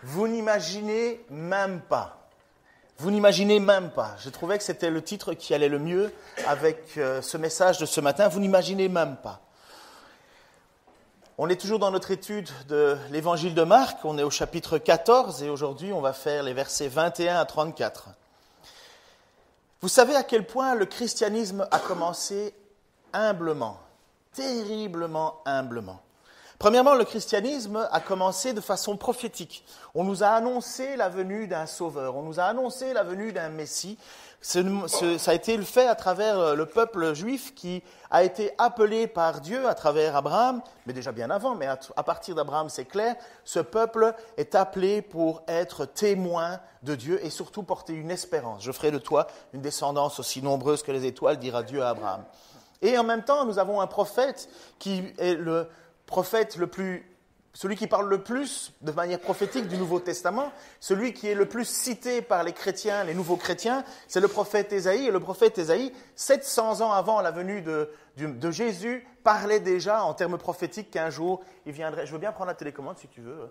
Vous n'imaginez même pas. Vous n'imaginez même pas. Je trouvais que c'était le titre qui allait le mieux avec ce message de ce matin. Vous n'imaginez même pas. On est toujours dans notre étude de l'évangile de Marc. On est au chapitre 14 et aujourd'hui, on va faire les versets 21 à 34. Vous savez à quel point le christianisme a commencé humblement, terriblement humblement. Premièrement, le christianisme a commencé de façon prophétique. On nous a annoncé la venue d'un sauveur, on nous a annoncé la venue d'un Messie. Ça a été fait à travers le peuple juif qui a été appelé par Dieu à travers Abraham, mais déjà bien avant, mais à partir d'Abraham, c'est clair, ce peuple est appelé pour être témoin de Dieu et surtout porter une espérance. Je ferai de toi une descendance aussi nombreuse que les étoiles, dira Dieu à Abraham. Et en même temps, nous avons un prophète qui est le prophète celui qui parle le plus de manière prophétique du Nouveau Testament, celui qui est le plus cité par les chrétiens, les nouveaux chrétiens, c'est le prophète Ésaïe. Et le prophète Ésaïie, 700 ans avant la venue de Jésus, parlait déjà en termes prophétiques qu'un jour il viendrait. Je veux bien prendre la télécommande si tu veux.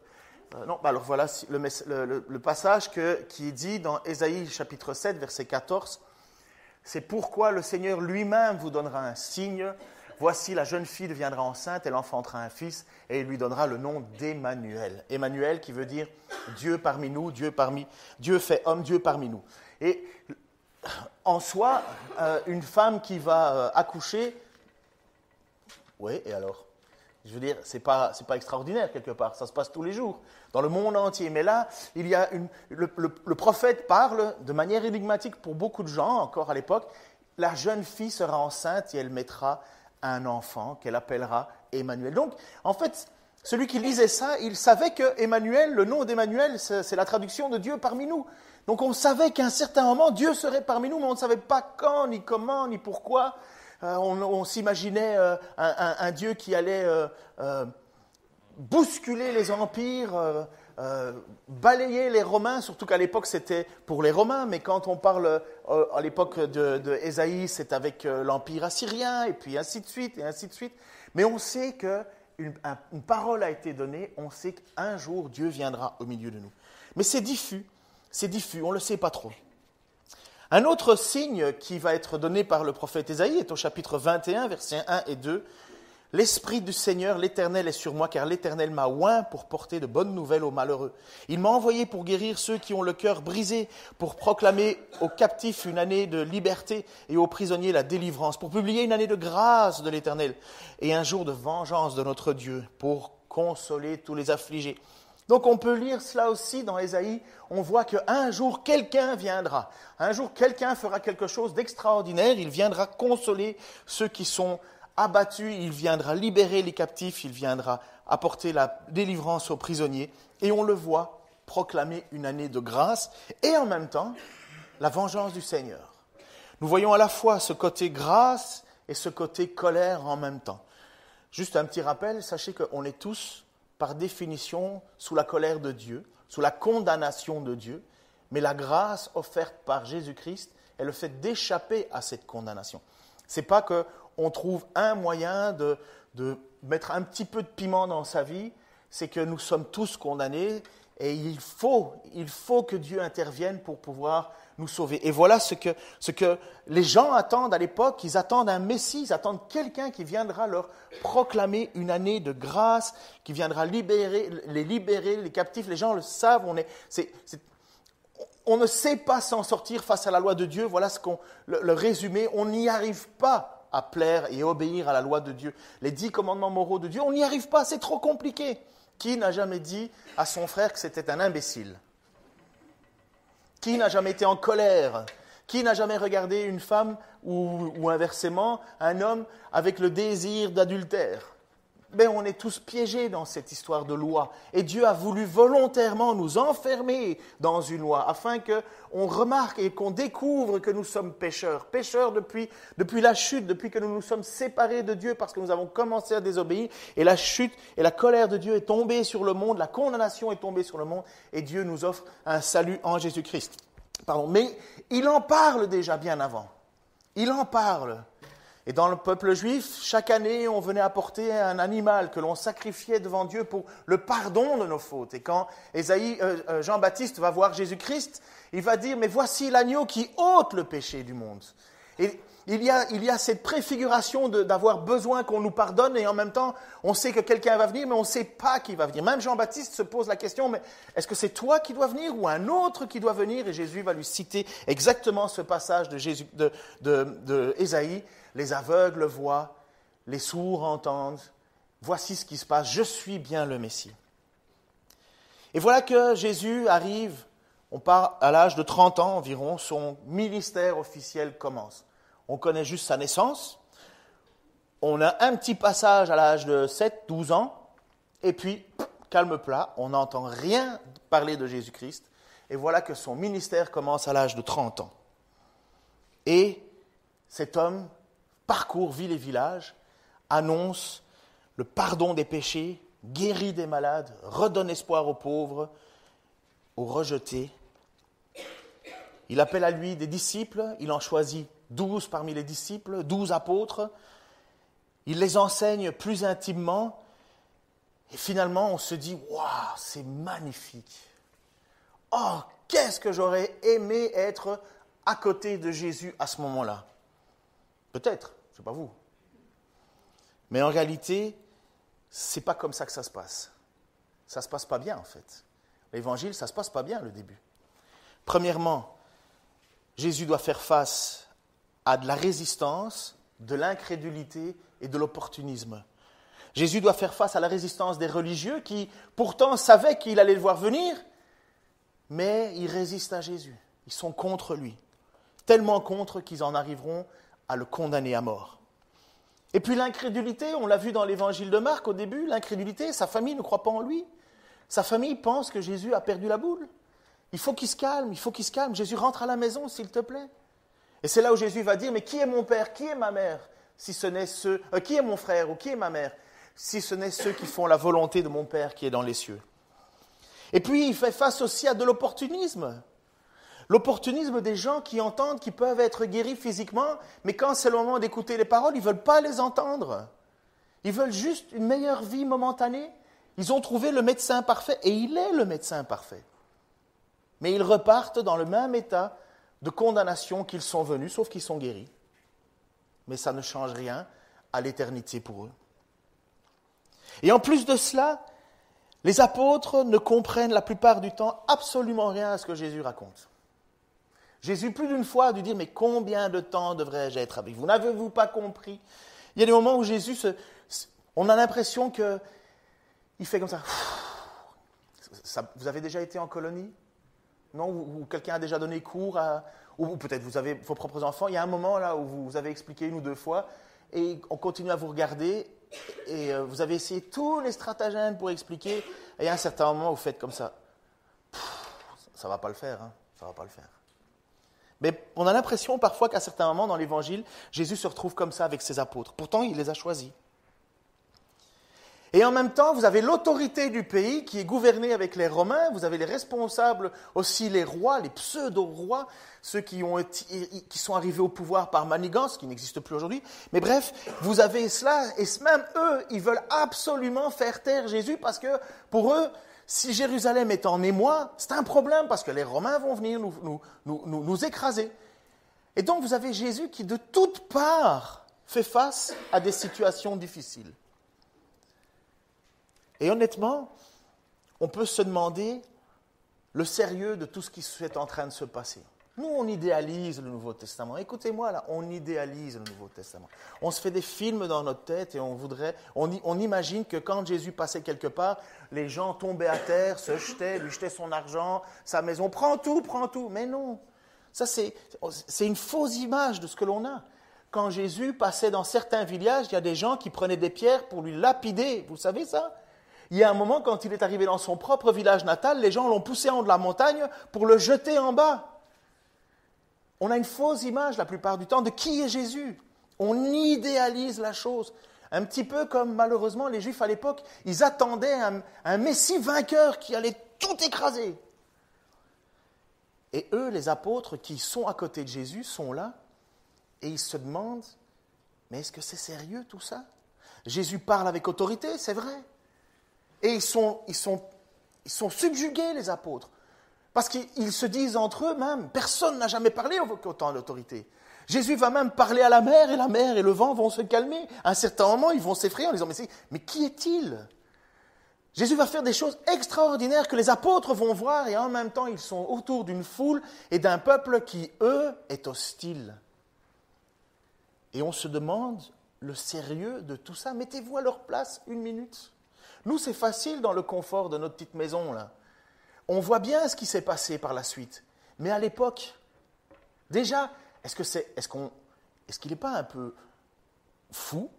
Alors voilà le passage qui dit dans Ésaïe chapitre 7, verset 14, « C'est pourquoi le Seigneur lui-même vous donnera un signe. Voici, la jeune fille deviendra enceinte, elle enfantera un fils et il lui donnera le nom d'Emmanuel. » Emmanuel qui veut dire Dieu parmi nous, Dieu fait homme, Dieu parmi nous. Et en soi, une femme qui va accoucher, oui, et alors ? Je veux dire, c'est pas extraordinaire quelque part, ça se passe tous les jours, dans le monde entier. Mais là, il y a le prophète parle de manière énigmatique pour beaucoup de gens, encore à l'époque, la jeune fille sera enceinte et elle mettra un enfant qu'elle appellera Emmanuel. Donc, en fait, celui qui lisait ça, il savait que Emmanuel, le nom d'Emmanuel, c'est la traduction de Dieu parmi nous. Donc, on savait qu'à un certain moment, Dieu serait parmi nous, mais on ne savait pas quand, ni comment, ni pourquoi. On s'imaginait un Dieu qui allait bousculer les empires, balayer les Romains, surtout qu'à l'époque c'était pour les Romains, mais quand on parle à l'époque de Ésaïe, c'est avec l'empire assyrien, et puis ainsi de suite, et ainsi de suite. Mais on sait qu'une parole a été donnée, on sait qu'un jour Dieu viendra au milieu de nous. Mais c'est diffus, on ne le sait pas trop. Un autre signe qui va être donné par le prophète Ésaïe est au chapitre 21, versets 1 et 2. « L'Esprit du Seigneur, l'Éternel est sur moi, car l'Éternel m'a oint pour porter de bonnes nouvelles aux malheureux. Il m'a envoyé pour guérir ceux qui ont le cœur brisé, pour proclamer aux captifs une année de liberté et aux prisonniers la délivrance, pour publier une année de grâce de l'Éternel et un jour de vengeance de notre Dieu, pour consoler tous les affligés. » Donc on peut lire cela aussi dans Ésaïe, on voit qu'un jour quelqu'un viendra, un jour quelqu'un fera quelque chose d'extraordinaire, il viendra consoler ceux qui sont abattus, il viendra libérer les captifs, il viendra apporter la délivrance aux prisonniers, et on le voit proclamer une année de grâce, et en même temps, la vengeance du Seigneur. Nous voyons à la fois ce côté grâce et ce côté colère en même temps. Juste un petit rappel, sachez qu'on est tous, par définition, sous la colère de Dieu, sous la condamnation de Dieu, mais la grâce offerte par Jésus-Christ est le fait d'échapper à cette condamnation. Ce n'est pas qu'on trouve un moyen de mettre un petit peu de piment dans sa vie, c'est que nous sommes tous condamnés et il faut que Dieu intervienne pour pouvoir nous sauver. Et voilà ce que les gens attendent à l'époque, ils attendent un Messie, ils attendent quelqu'un qui viendra leur proclamer une année de grâce, qui viendra libérer les captifs. Les gens le savent, on ne sait pas s'en sortir face à la loi de Dieu. Voilà le résumé, on n'y arrive pas à plaire et obéir à la loi de Dieu. Les 10 commandements moraux de Dieu, on n'y arrive pas, c'est trop compliqué. Qui n'a jamais dit à son frère que c'était un imbécile ? Qui n'a jamais été en colère ? Qui n'a jamais regardé une femme ou inversement un homme avec le désir d'adultère ? Ben, on est tous piégés dans cette histoire de loi. Et Dieu a voulu volontairement nous enfermer dans une loi afin qu'on remarque et qu'on découvre que nous sommes pécheurs. Pécheurs depuis la chute, depuis que nous nous sommes séparés de Dieu parce que nous avons commencé à désobéir. Et la chute et la colère de Dieu est tombée sur le monde, la condamnation est tombée sur le monde et Dieu nous offre un salut en Jésus-Christ. Mais il en parle déjà bien avant. Il en parle. Et dans le peuple juif, chaque année, on venait apporter un animal que l'on sacrifiait devant Dieu pour le pardon de nos fautes. Et quand Jean-Baptiste va voir Jésus-Christ, il va dire, mais voici l'agneau qui ôte le péché du monde. Et il y a cette préfiguration d'avoir besoin qu'on nous pardonne et en même temps, on sait que quelqu'un va venir, mais on ne sait pas qui va venir. Même Jean-Baptiste se pose la question, mais est-ce que c'est toi qui dois venir ou un autre qui doit venir? Et Jésus va lui citer exactement ce passage de Ésaïe. Les aveugles voient, les sourds entendent. Voici ce qui se passe, je suis bien le Messie. Et voilà que Jésus arrive, on part à l'âge de 30 ans environ, son ministère officiel commence. On connaît juste sa naissance, on a un petit passage à l'âge de 7, 12 ans, et puis, calme plat, on n'entend rien parler de Jésus-Christ, et voilà que son ministère commence à l'âge de 30 ans. Et cet homme parcourt ville et village, annonce le pardon des péchés, guérit des malades, redonne espoir aux pauvres, aux rejetés. Il appelle à lui des disciples, il en choisit 12 parmi les disciples, 12 apôtres. Il les enseigne plus intimement. Et finalement, on se dit, waouh, c'est magnifique. Oh, qu'est-ce que j'aurais aimé être à côté de Jésus à ce moment-là. Peut-être, je ne sais pas vous. Mais en réalité, ce n'est pas comme ça que ça se passe. Ça ne se passe pas bien, en fait. L'évangile, ça ne se passe pas bien, le début. Premièrement, Jésus doit faire face à de la résistance, de l'incrédulité et de l'opportunisme. Jésus doit faire face à la résistance des religieux qui, pourtant, savaient qu'il allait le voir venir, mais ils résistent à Jésus. Ils sont contre lui. Tellement contre qu'ils en arriveront à le condamner à mort. Et puis l'incrédulité, on l'a vu dans l'évangile de Marc au début, l'incrédulité, sa famille ne croit pas en lui. Sa famille pense que Jésus a perdu la boule. Il faut qu'il se calme, il faut qu'il se calme. Jésus, rentre à la maison, s'il te plaît. Et c'est là où Jésus va dire, mais qui est mon père, qui est ma mère, si ce n'est ceux, qui est mon frère ou qui est ma mère, si ce n'est ceux qui font la volonté de mon Père qui est dans les cieux. Et puis il fait face aussi à de l'opportunisme. L'opportunisme des gens qui entendent qu'ils peuvent être guéris physiquement, mais quand c'est le moment d'écouter les paroles, ils ne veulent pas les entendre. Ils veulent juste une meilleure vie momentanée. Ils ont trouvé le médecin parfait, et il est le médecin parfait. Mais ils repartent dans le même état de condamnation qu'ils sont venus, sauf qu'ils sont guéris. Mais ça ne change rien à l'éternité pour eux. Et en plus de cela, les apôtres ne comprennent la plupart du temps absolument rien à ce que Jésus raconte. Jésus, plus d'une fois, a dû dire, mais combien de temps devrais-je être avec vous? N'avez-vous pas compris? Il y a des moments où Jésus, on a l'impression qu'il fait comme ça. Vous avez déjà été en colonie? Non? Ou quelqu'un a déjà donné cours ou peut-être vous avez vos propres enfants. Il y a un moment là où vous avez expliqué 1 ou 2 fois et on continue à vous regarder et vous avez essayé tous les stratagèmes pour expliquer et à un certain moment vous faites comme ça. Ça ne va pas le faire, hein? Ça va pas le faire. Mais on a l'impression parfois qu'à certains moments dans l'Évangile, Jésus se retrouve comme ça avec ses apôtres. Pourtant, il les a choisis. Et en même temps, vous avez l'autorité du pays qui est gouvernée avec les Romains, vous avez les responsables aussi, les rois, les pseudo-rois, ceux qui sont arrivés au pouvoir par manigance, qui n'existe plus aujourd'hui. Mais bref, vous avez cela, et même eux, ils veulent absolument faire taire Jésus parce que pour eux, si Jérusalem est en émoi, c'est un problème parce que les Romains vont venir nous écraser. Et donc vous avez Jésus qui de toutes parts fait face à des situations difficiles. Et honnêtement, on peut se demander le sérieux de tout ce qui est en train de se passer. Nous, on idéalise le Nouveau Testament. Écoutez-moi là, on idéalise le Nouveau Testament. On se fait des films dans notre tête et on imagine que quand Jésus passait quelque part, les gens tombaient à terre, se jetaient, lui jetaient son argent, sa maison. Prends tout. Mais non, ça c'est une fausse image de ce que l'on a. Quand Jésus passait dans certains villages, il y a des gens qui prenaient des pierres pour lui lapider. Vous savez ça? Il y a un moment, quand il est arrivé dans son propre village natal, les gens l'ont poussé en haut de la montagne pour le jeter en bas. On a une fausse image la plupart du temps de qui est Jésus. On idéalise la chose. Un petit peu comme malheureusement les Juifs à l'époque, ils attendaient un Messie vainqueur qui allait tout écraser. Et eux, les apôtres qui sont à côté de Jésus, sont là et ils se demandent, mais est-ce que c'est sérieux tout ça? Jésus parle avec autorité, c'est vrai. Et ils sont subjugués, les apôtres. Parce qu'ils se disent entre eux même, personne n'a jamais parlé avec autant d'autorité. Jésus va même parler à la mer et le vent vont se calmer. À un certain moment, ils vont s'effrayer en disant, mais qui est-il? Jésus va faire des choses extraordinaires que les apôtres vont voir et en même temps, ils sont autour d'une foule et d'un peuple qui, eux, est hostile. Et on se demande le sérieux de tout ça. Mettez-vous à leur place une minute. Nous, c'est facile dans le confort de notre petite maison, là. On voit bien ce qui s'est passé par la suite. Mais à l'époque, déjà, est-ce qu'il n'est pas un peu fou,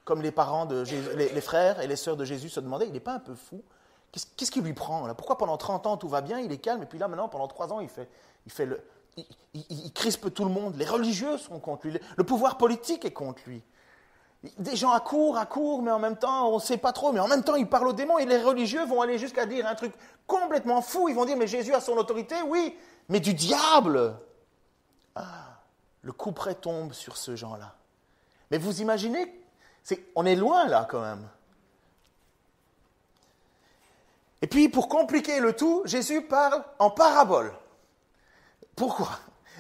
comme les parents les frères et les sœurs de Jésus se demandaient, il n'est pas un peu fou? Qu'est-ce qui lui prend là? Pourquoi pendant 30 ans tout va bien, il est calme, et puis là maintenant pendant 3 ans il crispe tout le monde. Les religieux sont contre lui, le pouvoir politique est contre lui. Des gens accourent, mais en même temps, on ne sait pas trop, mais en même temps, ils parlent aux démons, et les religieux vont aller jusqu'à dire un truc complètement fou. Ils vont dire, mais Jésus a son autorité, oui, mais du diable. Ah, le coup près tombe sur ce genre-là. Mais vous imaginez, on est loin là quand même. Et puis, pour compliquer le tout, Jésus parle en parabole. Pourquoi ?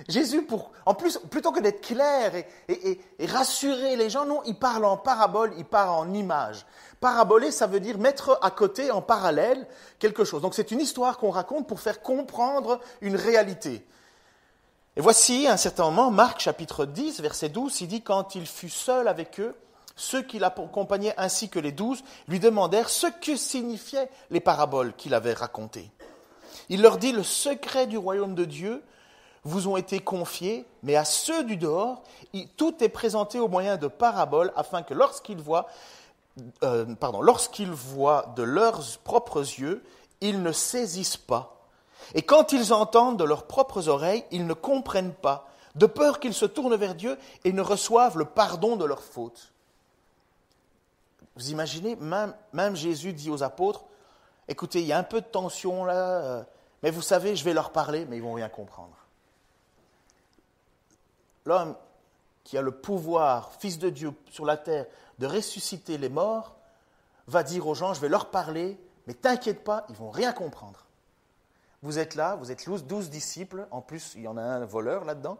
Jésus, en plus, plutôt que d'être clair et rassurer les gens, non, il parle en parabole, il parle en image. Paraboler, ça veut dire mettre à côté, en parallèle, quelque chose. Donc c'est une histoire qu'on raconte pour faire comprendre une réalité. Et voici, à un certain moment, Marc chapitre 10, verset 12, il dit « Quand il fut seul avec eux, ceux qui l'accompagnaient ainsi que les 12 lui demandèrent ce que signifiaient les paraboles qu'il avait racontées. Il leur dit « Le secret du royaume de Dieu vous ont été confiés, mais à ceux du dehors, tout est présenté au moyen de paraboles, afin que lorsqu'ils voient de leurs propres yeux, ils ne saisissent pas. Et quand ils entendent de leurs propres oreilles, ils ne comprennent pas, de peur qu'ils se tournent vers Dieu et ne reçoivent le pardon de leurs fautes. » Vous imaginez, même Jésus dit aux apôtres, « Écoutez, il y a un peu de tension là, mais vous savez, je vais leur parler, mais ils ne vont rien comprendre. » L'homme qui a le pouvoir, fils de Dieu sur la terre, de ressusciter les morts, va dire aux gens, je vais leur parler, mais t'inquiète pas, ils ne vont rien comprendre. Vous êtes là, vous êtes 12 disciples, en plus il y en a un voleur là-dedans,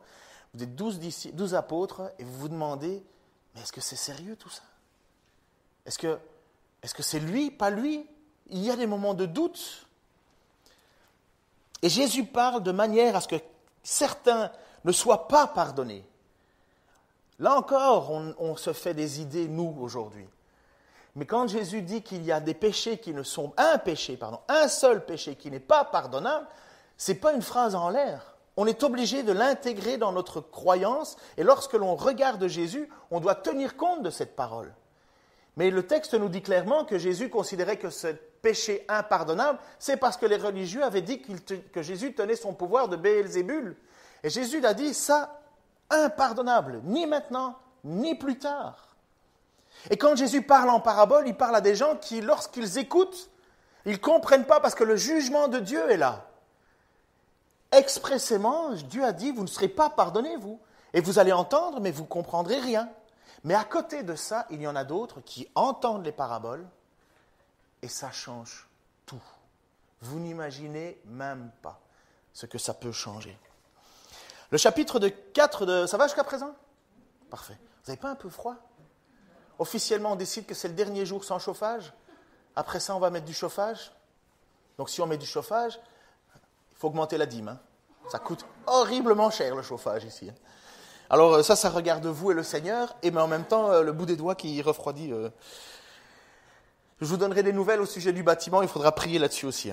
vous êtes 12 apôtres, et vous vous demandez, mais est-ce que c'est sérieux tout ça? Est-ce que c'est lui, pas lui? Il y a des moments de doute. Et Jésus parle de manière à ce que certains ne soient pas pardonnés. Là encore, on se fait des idées, nous, aujourd'hui. Mais quand Jésus dit qu'il y a des péchés qui ne sont... un seul péché qui n'est pas pardonnable, ce n'est pas une phrase en l'air. On est obligé de l'intégrer dans notre croyance, et lorsque l'on regarde Jésus, on doit tenir compte de cette parole. Mais le texte nous dit clairement que Jésus considérait que ce péché impardonnable, c'est parce que les religieux avaient dit que Jésus tenait son pouvoir de Béelzébul. Et Jésus a dit ça, impardonnable, ni maintenant, ni plus tard. Et quand Jésus parle en parabole, il parle à des gens qui, lorsqu'ils écoutent, ils ne comprennent pas parce que le jugement de Dieu est là. Expressément, Dieu a dit, vous ne serez pas pardonnés, vous. Et vous allez entendre, mais vous ne comprendrez rien. Mais à côté de ça, il y en a d'autres qui entendent les paraboles et ça change tout. Vous n'imaginez même pas ce que ça peut changer. Le chapitre 4 de... Ça va jusqu'à présent? Parfait. Vous n'avez pas un peu froid? Officiellement, on décide que c'est le dernier jour sans chauffage. Après ça, on va mettre du chauffage. Donc si on met du chauffage, il faut augmenter la dîme. Ça coûte horriblement cher le chauffage ici. Alors ça regarde vous et le Seigneur, mais en même temps, le bout des doigts qui refroidit. Je vous donnerai des nouvelles au sujet du bâtiment, il faudra prier là-dessus aussi.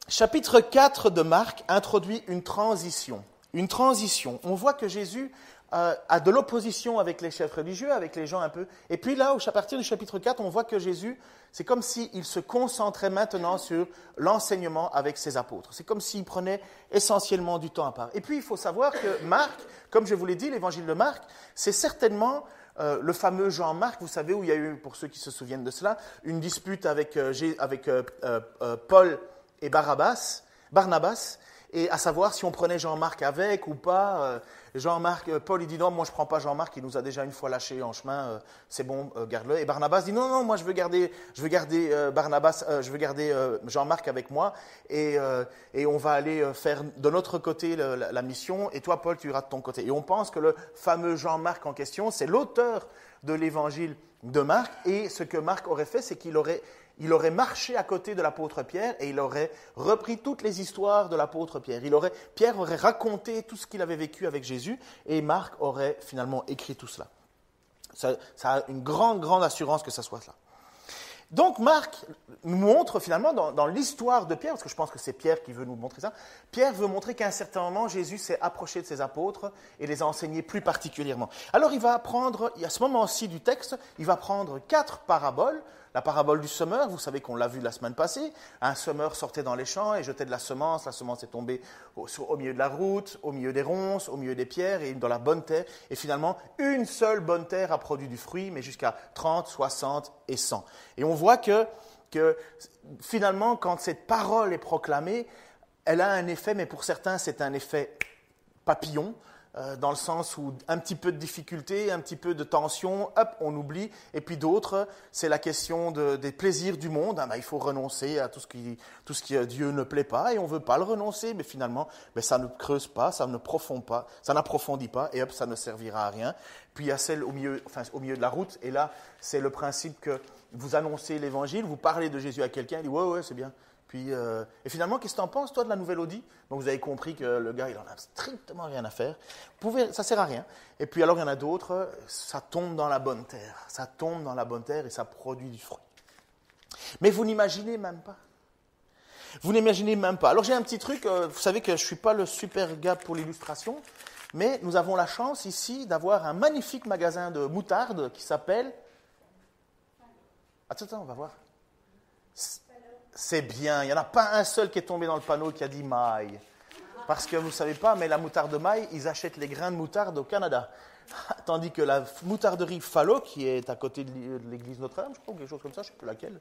Chapitre 4 de Marc introduit une transition. Une transition. On voit que Jésus a de l'opposition avec les chefs religieux, avec les gens un peu. Et puis là, à partir du chapitre 4, on voit que Jésus, c'est comme s'il se concentrait maintenant sur l'enseignement avec ses apôtres. C'est comme s'il prenait essentiellement du temps à part. Et puis, il faut savoir que Marc, comme je vous l'ai dit, l'évangile de Marc, c'est certainement le fameux Jean-Marc, vous savez, où il y a eu, pour ceux qui se souviennent de cela, une dispute avec Paul et Barnabas. Et à savoir si on prenait Jean-Marc avec ou pas. Jean-Marc, Paul, il dit non, moi je ne prends pas Jean-Marc, il nous a déjà une fois lâché en chemin, c'est bon, garde-le. Et Barnabas dit non, moi je veux garder Jean-Marc avec moi et on va aller faire de notre côté la mission et toi, Paul, tu iras de ton côté. Et on pense que le fameux Jean-Marc en question, c'est l'auteur de l'évangile de Marc et ce que Marc aurait fait, c'est qu'il aurait marché à côté de l'apôtre Pierre et il aurait repris toutes les histoires de l'apôtre Pierre. Pierre aurait raconté tout ce qu'il avait vécu avec Jésus et Marc aurait finalement écrit tout cela. Ça a une grande assurance que ça soit cela. Donc Marc nous montre finalement dans l'histoire de Pierre, parce que je pense que c'est Pierre qui veut nous montrer ça, Pierre veut montrer qu'à un certain moment, Jésus s'est approché de ses apôtres et les a enseignés plus particulièrement. Alors il va prendre, à ce moment-ci du texte, il va prendre 4 paraboles. La parabole du semeur, vous savez qu'on l'a vu la semaine passée, un semeur sortait dans les champs et jetait de la semence est tombée au milieu de la route, au milieu des ronces, au milieu des pierres et dans la bonne terre. Et finalement, une seule bonne terre a produit du fruit, mais jusqu'à 30, 60 et 100. Et on voit que finalement, quand cette parole est proclamée, elle a un effet, mais pour certains, c'est un effet papillon, dans le sens où un petit peu de difficulté, un petit peu de tension, hop, on oublie. Et puis d'autres, c'est la question des plaisirs du monde. Il faut renoncer à tout ce qui Dieu ne plaît pas et on ne veut pas le renoncer, mais finalement, ça ne creuse pas, ça n'approfondit pas et hop, ça ne servira à rien. Puis il y a celle au milieu de la route et là, c'est le principe que vous annoncez l'évangile, vous parlez de Jésus à quelqu'un, il dit ouais, c'est bien. Puis, et finalement, qu'est-ce que tu en penses, toi, de la nouvelle Audi? Donc, vous avez compris que le gars, il n'en a strictement rien à faire. Ça ne sert à rien. Et puis, alors, il y en a d'autres, ça tombe dans la bonne terre. Ça tombe dans la bonne terre et ça produit du fruit. Mais vous n'imaginez même pas. Vous n'imaginez même pas. Alors, j'ai un petit truc. Vous savez que je ne suis pas le super gars pour l'illustration, mais nous avons la chance ici d'avoir un magnifique magasin de moutarde qui s'appelle... Attends, on va voir. C'est bien, il n'y en a pas un seul qui est tombé dans le panneau qui a dit maille. Parce que vous ne savez pas, mais la moutarde de maille, ils achètent les grains de moutarde au Canada. Tandis que la moutarderie Fallot, qui est à côté de l'église Notre-Dame, je crois, ou quelque chose comme ça, je ne sais plus laquelle,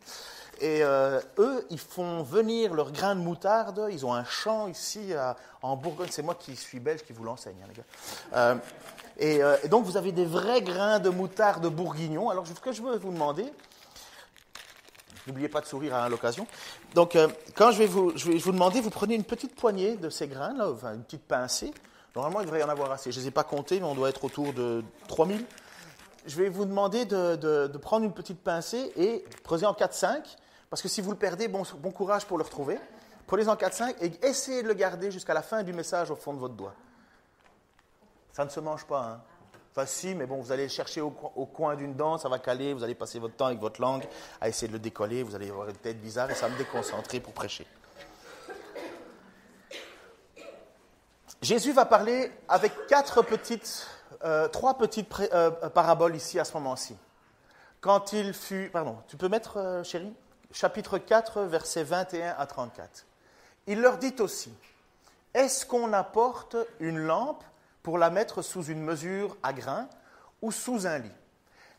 et eux, ils font venir leurs grains de moutarde, ils ont un champ ici en Bourgogne, c'est moi qui suis belge qui vous l'enseigne, hein, les gars. Et donc vous avez des vrais grains de moutarde bourguignon. Alors ce que je veux vous demander... N'oubliez pas de sourire à l'occasion. Donc, quand je vais vous demander, vous prenez une petite poignée de ces grains, là, enfin, une petite pincée. Normalement, il devrait y en avoir assez. Je ne les ai pas comptés, mais on doit être autour de 3000. Je vais vous demander de prendre une petite pincée et creuser en 4-5, parce que si vous le perdez, bon courage pour le retrouver. Prenez en 4-5 et essayez de le garder jusqu'à la fin du message au fond de votre doigt. Ça ne se mange pas, hein. Enfin, si, mais bon, vous allez le chercher au coin d'une dent, ça va caler, vous allez passer votre temps avec votre langue à essayer de le décoller, vous allez avoir une tête bizarre et ça va me déconcentrer pour prêcher. Jésus va parler avec 3 petites paraboles ici à ce moment-ci. Quand il fut... Pardon, tu peux mettre, chérie ? Chapitre 4, versets 21 à 34. Il leur dit aussi, « Est-ce qu'on apporte une lampe pour la mettre sous une mesure à grains ou sous un lit?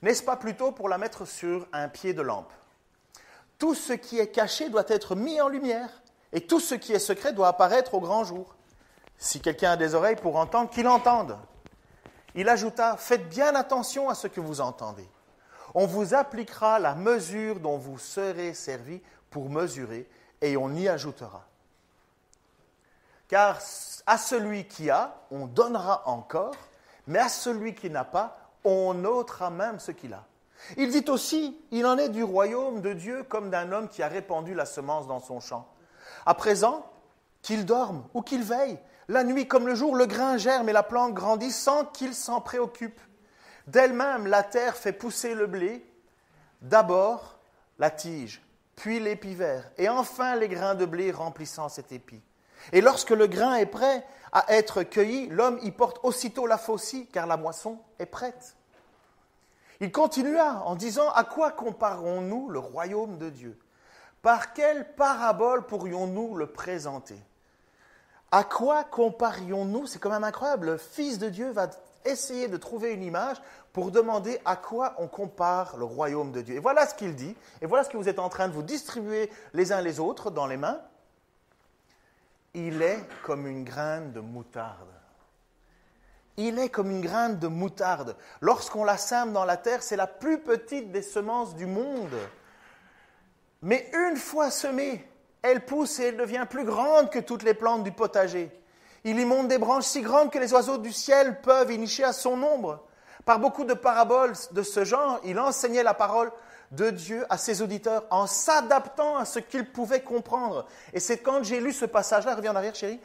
N'est-ce pas plutôt pour la mettre sur un pied de lampe? Tout ce qui est caché doit être mis en lumière, et tout ce qui est secret doit apparaître au grand jour. Si quelqu'un a des oreilles pour entendre, qu'il entende. » Il ajouta, « Faites bien attention à ce que vous entendez. On vous appliquera la mesure dont vous serez servis pour mesurer, et on y ajoutera. Car à celui qui a, on donnera encore, mais à celui qui n'a pas, on ôtera même ce qu'il a. » Il dit aussi, « Il en est du royaume de Dieu comme d'un homme qui a répandu la semence dans son champ. À présent, qu'il dorme ou qu'il veille, la nuit comme le jour, le grain germe et la plante grandit sans qu'il s'en préoccupe. D'elle-même, la terre fait pousser le blé, d'abord la tige, puis l'épi vert, et enfin les grains de blé remplissant cet épi. Et lorsque le grain est prêt à être cueilli, l'homme y porte aussitôt la faucille, car la moisson est prête. » Il continua en disant, « À quoi comparons-nous le royaume de Dieu? Par quelle parabole pourrions-nous le présenter? » À quoi comparions-nous? C'est quand même incroyable. Le Fils de Dieu va essayer de trouver une image pour demander à quoi on compare le royaume de Dieu. Et voilà ce qu'il dit, et voilà ce que vous êtes en train de vous distribuer les uns les autres dans les mains. il est comme une graine de moutarde. Il est comme une graine de moutarde. Lorsqu'on la sème dans la terre, c'est la plus petite des semences du monde. Mais une fois semée, elle pousse et elle devient plus grande que toutes les plantes du potager. Il y monte des branches si grandes que les oiseaux du ciel peuvent y nicher à son ombre. Par beaucoup de paraboles de ce genre, il enseignait la parole de Dieu à ses auditeurs en s'adaptant à ce qu'ils pouvaient comprendre. Et c'est quand j'ai lu ce passage-là, reviens en arrière chérie,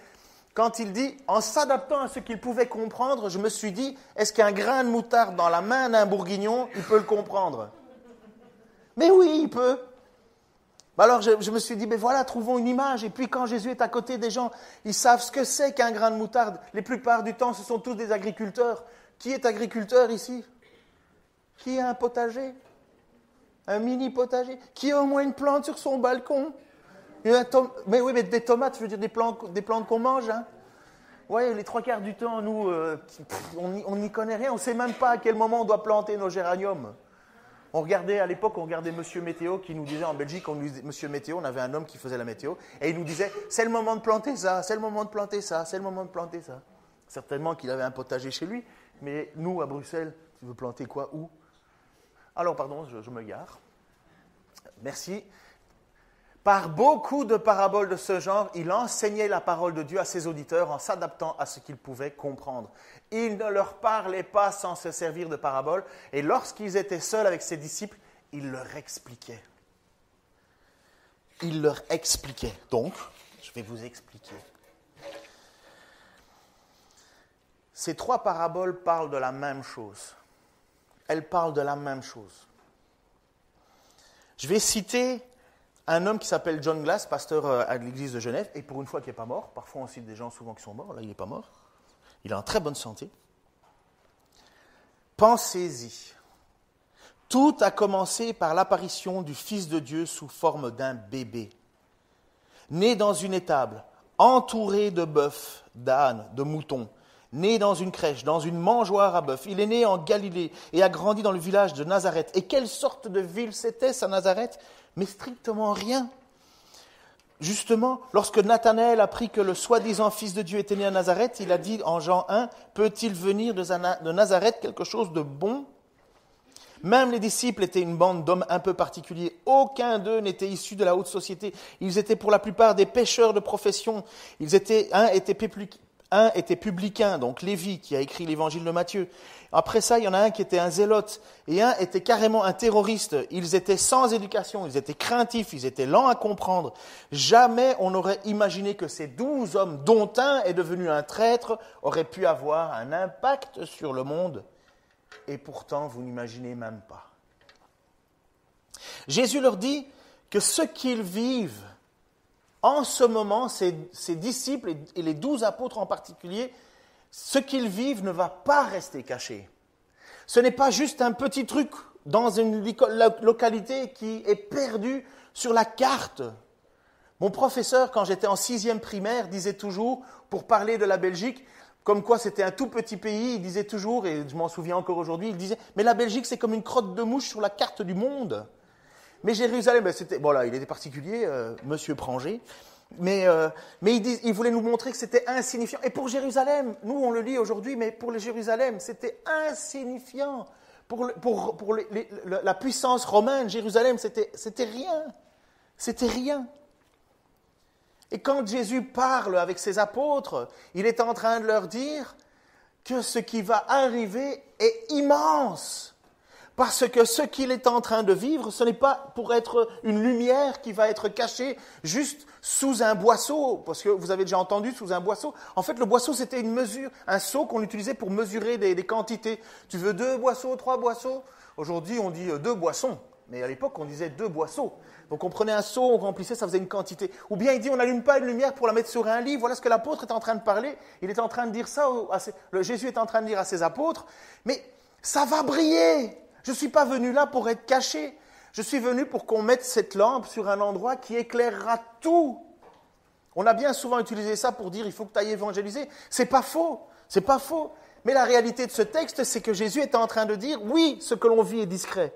quand il dit « en s'adaptant à ce qu'ils pouvaient comprendre », je me suis dit « est-ce qu'un grain de moutarde dans la main d'un bourguignon, il peut le comprendre ?» Mais oui, il peut. Alors je me suis dit, ben voilà, trouvons une image. Et puis quand Jésus est à côté des gens, ils savent ce que c'est qu'un grain de moutarde. La plupart du temps, ce sont tous des agriculteurs. Qui est agriculteur ici? Qui a un potager? Un mini potager? Qui a au moins une plante sur son balcon? Mais oui, mais des tomates, je veux dire des plantes qu'on mange. Hein? Oui, les 3/4 du temps, nous, on n'y connaît rien. On ne sait même pas à quel moment on doit planter nos géraniums. À l'époque, on regardait Monsieur Météo qui nous disait, en Belgique, Monsieur Météo, on avait un homme qui faisait la météo, et il nous disait, c'est le moment de planter ça, c'est le moment de planter ça, c'est le moment de planter ça. Certainement qu'il avait un potager chez lui, mais nous, à Bruxelles, tu veux planter quoi, où? Alors, pardon, je me gare. Merci. Par beaucoup de paraboles de ce genre, il enseignait la parole de Dieu à ses auditeurs en s'adaptant à ce qu'ils pouvaient comprendre. Il ne leur parlait pas sans se servir de paraboles, et lorsqu'ils étaient seuls avec ses disciples, il leur expliquait. Il leur expliquait. Donc, je vais vous expliquer. Ces 3 paraboles parlent de la même chose. Elles parlent de la même chose. Je vais citer un homme qui s'appelle John Glass, pasteur à l'église de Genève, et pour une fois qui n'est pas mort. Parfois on cite des gens souvent qui sont morts, là il n'est pas mort. Il est en très bonne santé. Pensez-y. Tout a commencé par l'apparition du Fils de Dieu sous forme d'un bébé, né dans une étable, entouré de bœufs, d'ânes, de moutons, né dans une crèche, dans une mangeoire à bœufs. Il est né en Galilée et a grandi dans le village de Nazareth. Et quelle sorte de ville c'était, ça, Nazareth? Mais strictement rien. Justement, lorsque Nathanaël apprit que le soi-disant Fils de Dieu était né à Nazareth, il a dit en Jean 1, « Peut-il venir de Nazareth quelque chose de bon ?» Même les disciples étaient une bande d'hommes un peu particuliers. Aucun d'eux n'était issu de la haute société. Ils étaient pour la plupart des pêcheurs de profession. Un était publicain, donc Lévi, qui a écrit l'évangile de Matthieu. Après ça, il y en a un qui était un zélote, et un était carrément un terroriste. Ils étaient sans éducation, ils étaient craintifs, ils étaient lents à comprendre. Jamais on n'aurait imaginé que ces 12 hommes, dont un est devenu un traître, auraient pu avoir un impact sur le monde. Et pourtant, vous n'imaginez même pas. Jésus leur dit que ce qu'ils vivent en ce moment, ses disciples et les 12 apôtres en particulier, ce qu'ils vivent ne va pas rester caché. Ce n'est pas juste un petit truc dans une localité qui est perdu sur la carte. Mon professeur, quand j'étais en 6e primaire, disait toujours, pour parler de la Belgique, comme quoi c'était un tout petit pays, il disait toujours, et je m'en souviens encore aujourd'hui, il disait « Mais la Belgique, c'est comme une crotte de mouche sur la carte du monde ». Mais Jérusalem, c'était, bon là, il était particulier, Monsieur Pranger, mais il voulait nous montrer que c'était insignifiant. Et pour Jérusalem, nous on le lit aujourd'hui, mais pour les Jérusalem, c'était insignifiant. Pour la puissance romaine, Jérusalem, c'était rien. C'était rien. Et quand Jésus parle avec ses apôtres, il est en train de leur dire que ce qui va arriver est immense. Parce que ce qu'il est en train de vivre, ce n'est pas pour être une lumière qui va être cachée juste sous un boisseau. Parce que vous avez déjà entendu sous un boisseau. En fait, le boisseau, c'était une mesure, un seau qu'on utilisait pour mesurer des quantités. Tu veux 2 boisseaux, 3 boisseaux? Aujourd'hui, on dit 2 boissons. Mais à l'époque, on disait 2 boisseaux. Donc on prenait un seau, on remplissait, ça faisait une quantité. Ou bien il dit, on n'allume pas une lumière pour la mettre sur un lit. Voilà ce que l'apôtre est en train de parler. Il est en train de dire ça, Jésus est en train de dire à ses apôtres. Mais ça va briller. Je ne suis pas venu là pour être caché. Je suis venu pour qu'on mette cette lampe sur un endroit qui éclairera tout. On a bien souvent utilisé ça pour dire il faut que tu ailles évangéliser. C'est pas faux, c'est pas faux. Mais la réalité de ce texte, c'est que Jésus est en train de dire oui, ce que l'on vit est discret,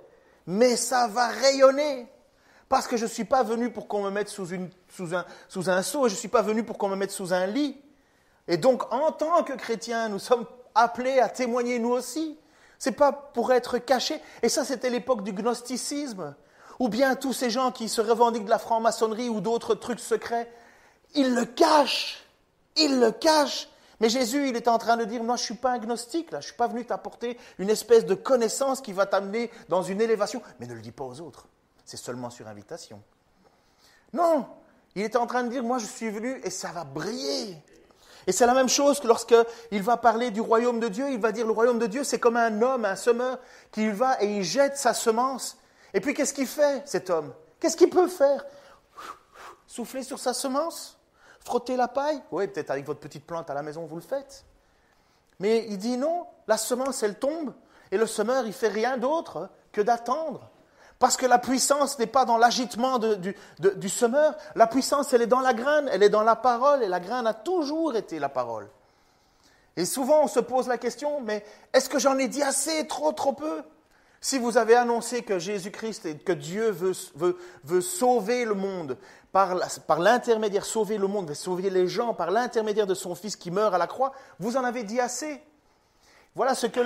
mais ça va rayonner. Parce que je ne suis pas venu pour qu'on me mette sous un seau, et je ne suis pas venu pour qu'on me mette sous un lit. Et donc, en tant que chrétiens, nous sommes appelés à témoigner nous aussi. Ce n'est pas pour être cachés. Et ça, c'était l'époque du gnosticisme. Ou bien tous ces gens qui se revendiquent de la franc-maçonnerie ou d'autres trucs secrets, ils le cachent. Ils le cachent. Mais Jésus, il est en train de dire, moi je ne suis pas un gnostique, là. Je ne suis pas venu t'apporter une espèce de connaissance qui va t'amener dans une élévation. Mais ne le dis pas aux autres, c'est seulement sur invitation. Non, il est en train de dire, moi je suis venu et ça va briller. Et c'est la même chose que lorsqu'il va parler du royaume de Dieu, il va dire, le royaume de Dieu c'est comme un homme, un semeur, qui va et il jette sa semence. Et puis qu'est-ce qu'il fait cet homme? Qu'est-ce qu'il peut faire? Souffler sur sa semence? Frotter la paille? Oui, peut-être avec votre petite plante à la maison, vous le faites. Mais il dit non, la semence, elle tombe, et le semeur, il ne fait rien d'autre que d'attendre. Parce que la puissance n'est pas dans l'agitement du semeur, la puissance, elle est dans la graine, elle est dans la parole, et la graine a toujours été la parole. Et souvent, on se pose la question, mais est-ce que j'en ai dit assez, trop peu? Si vous avez annoncé que Jésus-Christ et que Dieu veut sauver le monde, par l'intermédiaire, sauver le monde, sauver les gens par l'intermédiaire de son Fils qui meurt à la croix, vous en avez dit assez. Voilà ce que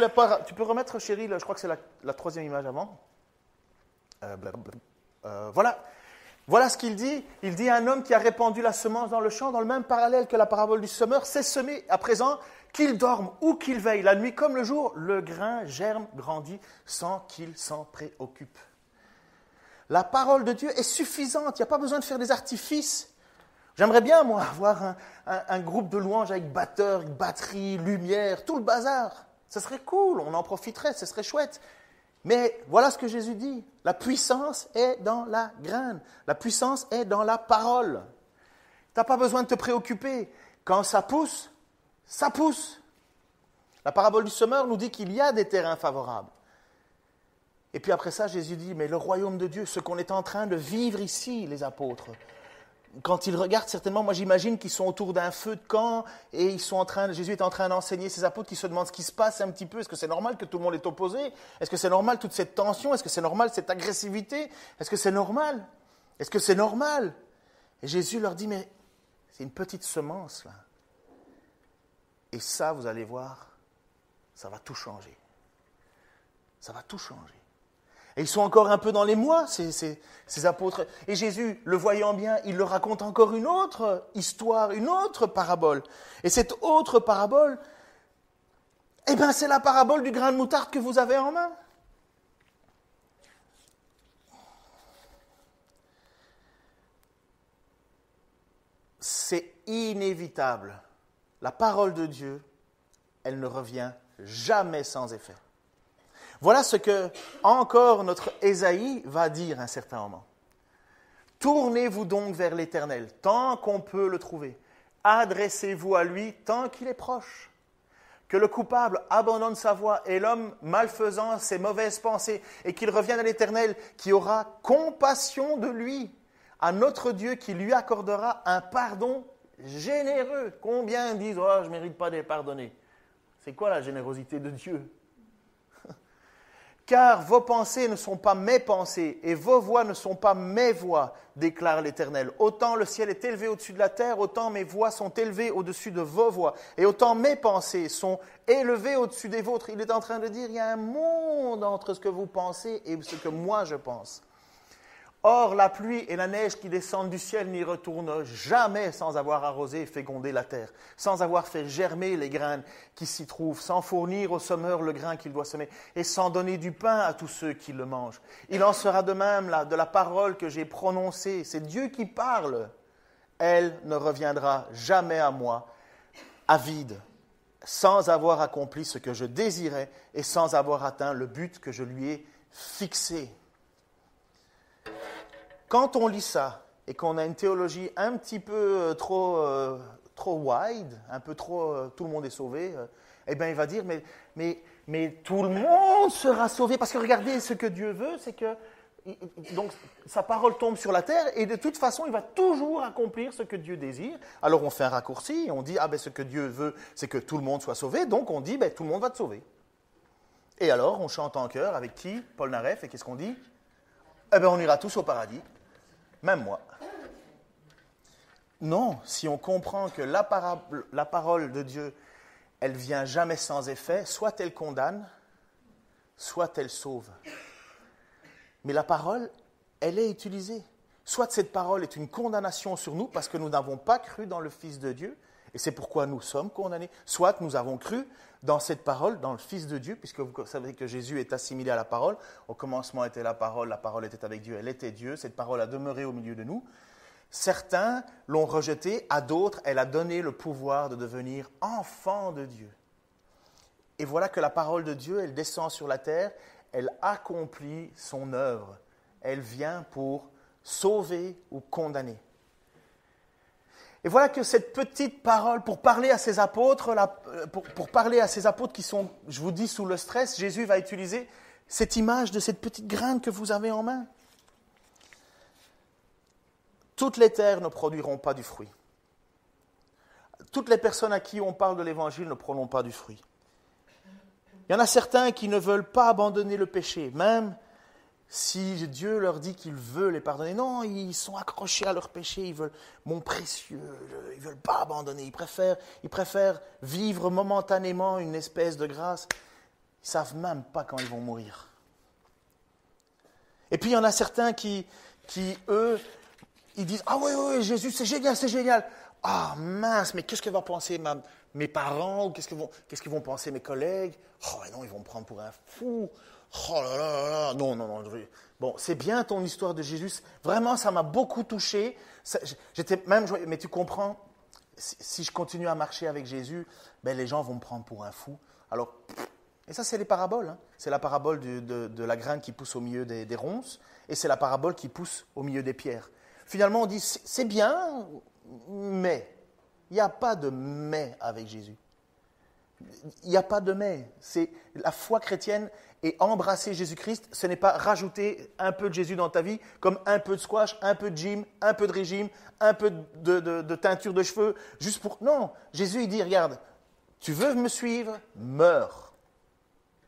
tu peux remettre, chérie, je crois que c'est la troisième image avant. Voilà ce qu'il dit. Il dit à un homme qui a répandu la semence dans le champ, dans le même parallèle que la parabole du semeur, c'est semé à présent, qu'il dorme ou qu'il veille, la nuit comme le jour, le grain germe, grandit, sans qu'il s'en préoccupe. La parole de Dieu est suffisante, il n'y a pas besoin de faire des artifices. J'aimerais bien, moi, avoir un groupe de louanges avec batteur, batterie, lumière, tout le bazar. Ce serait cool, on en profiterait, ce serait chouette. Mais voilà ce que Jésus dit, la puissance est dans la graine, la puissance est dans la parole. Tu n'as pas besoin de te préoccuper. Quand ça pousse, ça pousse. La parabole du semeur nous dit qu'il y a des terrains favorables. Et puis après ça, Jésus dit, mais le royaume de Dieu, ce qu'on est en train de vivre ici, les apôtres, quand ils regardent certainement, moi j'imagine qu'ils sont autour d'un feu de camp et Jésus est en train d'enseigner ses apôtres qui se demandent ce qui se passe un petit peu. Est-ce que c'est normal que tout le monde est opposé? Est-ce que c'est normal toute cette tension? Est-ce que c'est normal cette agressivité? Est-ce que c'est normal? Est-ce que c'est normal? Et Jésus leur dit, mais c'est une petite semence là. Et ça, vous allez voir, ça va tout changer. Ça va tout changer. Et ils sont encore un peu dans les mois, ces apôtres. Et Jésus, le voyant bien, il leur raconte encore une autre histoire, une autre parabole. Et cette autre parabole, eh bien, c'est la parabole du grain de moutarde que vous avez en main. C'est inévitable. La parole de Dieu, elle ne revient jamais sans effet. Voilà ce que encore notre Ésaïe va dire à un certain moment. Tournez-vous donc vers l'Éternel, tant qu'on peut le trouver. Adressez-vous à lui tant qu'il est proche. Que le coupable abandonne sa voie et l'homme malfaisant ses mauvaises pensées et qu'il revienne à l'Éternel qui aura compassion de lui, à notre Dieu qui lui accordera un pardon généreux. Combien disent « Oh, je ne mérite pas d'être pardonné ». C'est quoi la générosité de Dieu ? Car vos pensées ne sont pas mes pensées, et vos voix ne sont pas mes voix, déclare l'Éternel. Autant le ciel est élevé au-dessus de la terre, autant mes voix sont élevées au-dessus de vos voix, et autant mes pensées sont élevées au-dessus des vôtres. Il est en train de dire, il y a un monde entre ce que vous pensez et ce que moi je pense. Or, la pluie et la neige qui descendent du ciel n'y retournent jamais sans avoir arrosé et fécondé la terre, sans avoir fait germer les graines qui s'y trouvent, sans fournir au semeur le grain qu'il doit semer, et sans donner du pain à tous ceux qui le mangent. Il en sera de même là, de la parole que j'ai prononcée. C'est Dieu qui parle. Elle ne reviendra jamais à moi, à vide, sans avoir accompli ce que je désirais et sans avoir atteint le but que je lui ai fixé. Quand on lit ça et qu'on a une théologie un petit peu trop wide, un peu trop tout le monde est sauvé, eh bien il va dire mais tout le monde sera sauvé parce que regardez ce que Dieu veut, c'est que donc sa parole tombe sur la terre et de toute façon il va toujours accomplir ce que Dieu désire. Alors on fait un raccourci et on dit ce que Dieu veut c'est que tout le monde soit sauvé, donc on dit tout le monde va te sauver. Et alors on chante en chœur avec qui? Paul Naref, et qu'est-ce qu'on dit? On ira tous au paradis. même moi. Non, si on comprend que la parole de Dieu, elle vient jamais sans effet, soit elle condamne, soit elle sauve. Mais la parole, elle est utilisée. Soit cette parole est une condamnation sur nous parce que nous n'avons pas cru dans le Fils de Dieu, et c'est pourquoi nous sommes condamnés. Soit nous avons cru dans cette parole, dans le Fils de Dieu, puisque vous savez que Jésus est assimilé à la parole. Au commencement était la parole était avec Dieu, elle était Dieu. Cette parole a demeuré au milieu de nous. Certains l'ont rejetée, à d'autres, elle a donné le pouvoir de devenir enfants de Dieu. Et voilà que la parole de Dieu, elle descend sur la terre, elle accomplit son œuvre. Elle vient pour sauver ou condamner. Et voilà que cette petite parole, pour parler à ses apôtres, pour parler à ces apôtres qui sont, je vous dis, sous le stress, Jésus va utiliser cette image de cette petite graine que vous avez en main. Toutes les terres ne produiront pas du fruit. Toutes les personnes à qui on parle de l'Évangile ne prendront pas du fruit. Il y en a certains qui ne veulent pas abandonner le péché, même si Dieu leur dit qu'il veut les pardonner. Non, ils sont accrochés à leur péché, ils veulent mon précieux, ils ne veulent pas abandonner. Ils préfèrent vivre momentanément une espèce de grâce. Ils ne savent même pas quand ils vont mourir. Et puis il y en a certains qui eux, ils disent « Ah oui, Jésus, c'est génial. Ah mince, mais qu'est-ce que vont penser mes parents ou qu'est-ce qu'ils vont penser mes collègues? Oh non, ils vont me prendre pour un fou. Oh là là. Non. Bon, c'est bien ton histoire de Jésus. Vraiment, ça m'a beaucoup touché. J'étais même joyeux. Mais tu comprends, si je continue à marcher avec Jésus, ben, les gens vont me prendre pour un fou. Alors, et ça, c'est les paraboles. Hein. C'est la parabole de la graine qui pousse au milieu des ronces et c'est la parabole qui pousse au milieu des pierres. Finalement, on dit, c'est bien, mais il n'y a pas de mais avec Jésus. Il n'y a pas de mais. C'est la foi chrétienne et embrasser Jésus-Christ, ce n'est pas rajouter un peu de Jésus dans ta vie, comme un peu de squash, un peu de gym, un peu de régime, un peu de teinture de cheveux, juste pour... Non, Jésus, il dit, regarde, tu veux me suivre, meurs,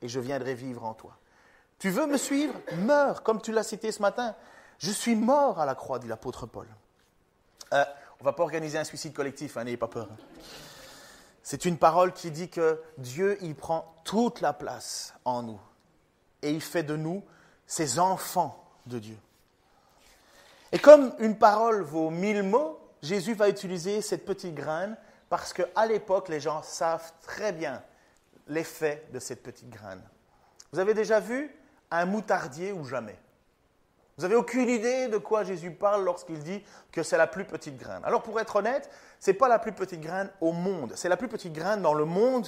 et je viendrai vivre en toi. Tu veux me suivre, meurs, comme tu l'as cité ce matin. Je suis mort à la croix, dit l'apôtre Paul. On ne va pas organiser un suicide collectif, hein, n'ayez pas peur. C'est une parole qui dit que Dieu, il prend toute la place en nous. Et il fait de nous ses enfants de Dieu. Et comme une parole vaut 1000 mots, Jésus va utiliser cette petite graine parce qu'à l'époque, les gens savent très bien l'effet de cette petite graine. Vous avez déjà vu un moutardier ou jamais? Vous n'avez aucune idée de quoi Jésus parle lorsqu'il dit que c'est la plus petite graine. Alors pour être honnête, ce n'est pas la plus petite graine au monde. C'est la plus petite graine dans le monde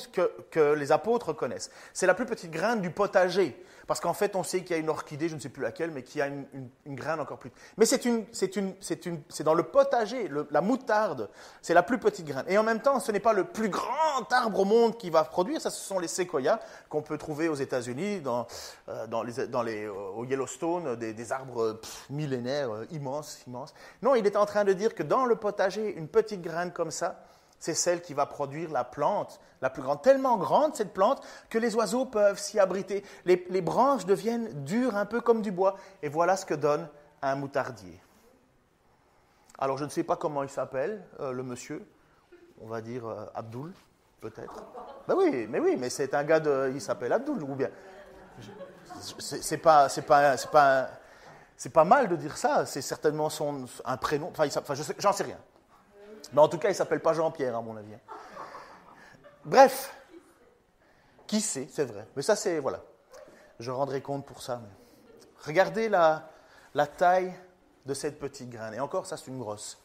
que les apôtres connaissent. C'est la plus petite graine du potager. Parce qu'en fait, on sait qu'il y a une orchidée, je ne sais plus laquelle, mais qui a une graine encore plus. Mais c'est dans le potager, la moutarde, c'est la plus petite graine. Et en même temps, ce n'est pas le plus grand arbre au monde qui va produire, ça ce sont les séquoias qu'on peut trouver aux États-Unis, au Yellowstone, des arbres millénaires immenses. Non, il est en train de dire que dans le potager, une petite graine comme ça, c'est celle qui va produire la plante la plus grande. Tellement grande cette plante que les oiseaux peuvent s'y abriter. Les branches deviennent dures, un peu comme du bois. Et voilà ce que donne un moutardier. Alors je ne sais pas comment il s'appelle, le monsieur. On va dire Abdoul, peut-être. Ben oui, mais c'est un gars il s'appelle Abdoul, ou bien. C'est pas mal de dire ça. C'est certainement un prénom. J'en sais rien. Mais en tout cas, il ne s'appelle pas Jean-Pierre, à mon avis. Bref, qui sait, c'est vrai. Mais ça, c'est, voilà. Je rendrai compte pour ça. Mais... Regardez la taille de cette petite graine. Et encore, ça, c'est une grosse.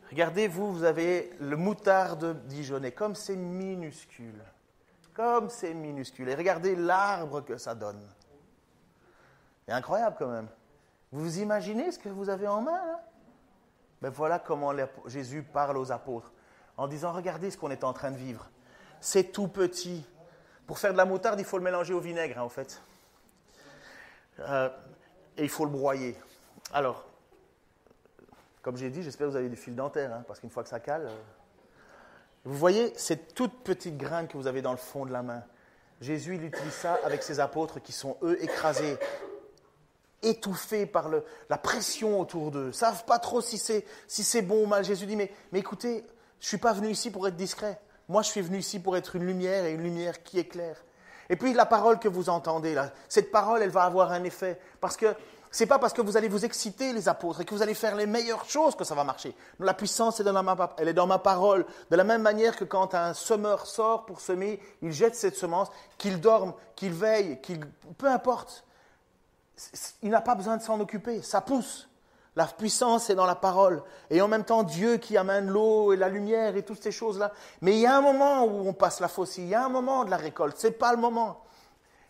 Regardez, vous avez le moutarde dijonnais. Comme c'est minuscule. Et regardez l'arbre que ça donne. C'est incroyable, quand même. Vous imaginez ce que vous avez en main, là? Ben voilà comment Jésus parle aux apôtres, en disant, regardez ce qu'on est en train de vivre. C'est tout petit. Pour faire de la moutarde, il faut le mélanger au vinaigre, en fait. Et il faut le broyer. Alors, comme j'ai dit, j'espère que vous avez des fils dentaires, parce qu'une fois que ça cale... Vous voyez, cette toute petite graine que vous avez dans le fond de la main. Jésus, il utilise ça avec ses apôtres qui sont, eux, écrasés étouffés par la pression autour d'eux, ne savent pas trop si c'est bon ou mal. Jésus dit, mais écoutez, je ne suis pas venu ici pour être discret. Moi, je suis venu ici pour être une lumière et une lumière qui éclaire. Et puis, la parole que vous entendez, là, cette parole, elle va avoir un effet. Parce que ce n'est pas parce que vous allez vous exciter, les apôtres, et que vous allez faire les meilleures choses que ça va marcher. La puissance, elle est dans ma parole. De la même manière que quand un semeur sort pour semer, il jette cette semence, qu'il dorme, qu'il veille, peu importe. Il n'a pas besoin de s'en occuper, ça pousse. La puissance est dans la parole. Et en même temps, Dieu qui amène l'eau et la lumière et toutes ces choses-là. Mais il y a un moment où on passe la faucille, il y a un moment de la récolte, ce n'est pas le moment.